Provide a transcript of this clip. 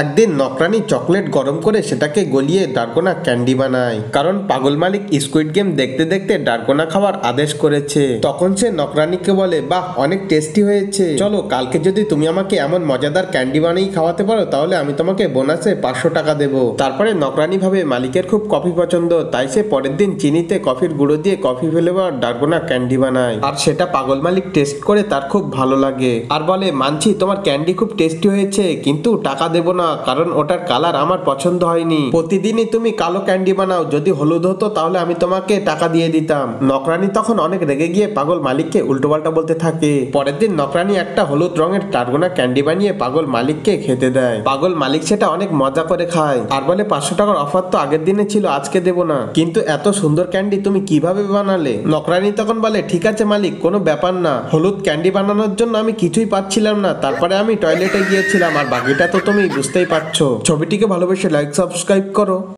একদিন নকরানি চকলেট গরম করে সেটাকে গলিয়ে ডারগোনা ক্যান্ডি বানায়, কারণ পাগল মালিক স্কুইড গেম দেখতে দেখতে ডারগোনা খাওয়ার আদেশ করেছে। তখন সে নকরানিকে বলে, বাহ, অনেক টেস্টি হয়েছে, চলো কালকে যদি তুমি আমাকে এমন মজাদার ক্যান্ডি বানিয়ে খাওয়াতে পারো তাহলে আমি তোমাকে বোনাসে 500 টাকা দেবো। তারপরে নকরানি ভাবে মালিকের খুব কফি পছন্দ, তাই সে পরের দিন চিনিতে কফির গুঁড়ো দিয়ে কফি ফ্লেভার ডারগোনা ক্যান্ডি বানায়, আর সেটা পাগল মালিক টেস্ট করে তার খুব ভালো লাগে আর বলে, মানছি তোমার ক্যান্ডি খুব টেস্টি হয়েছে, কিন্তু টাকা দেবো না, কারণ ওটার কালার আমার পছন্দ হয়নি। প্রতিদিনই তুমি কালো ক্যান্ডি বানাও, যদি হলুদ হতো তাহলে আমি তোমাকে টাকা দিয়ে দিতাম। নকরানি তখন অনেক রেগে গিয়ে পাগল মালিককে উল্টোপাল্টা বলতে থাকে। পরের দিন নকরানি একটা হলুদ রঙের ডারগোনা ক্যান্ডি বানিয়ে পাগল মালিককে খেতে দেয়। পাগল মালিক সেটা অনেক মজা করে খায় আর বলে, 500 টাকার অফার তো আগের দিনে ছিল, আজকে দেবো না, কিন্তু এত সুন্দর ক্যান্ডি তুমি কিভাবে বানালে? নকরানি তখন বলে, ঠিক আছে মালিক, কোনো ব্যাপার না, হলুদ ক্যান্ডি বানানোর জন্য আমি কিছুই পাচ্ছিলাম না, তারপরে আমি টয়লেটে গিয়েছিলাম, আর বাকিটা তো তুমি বুঝতেই পারছো। ছবিটিকে ভালোবেসে লাইক সাবস্ক্রাইব করো।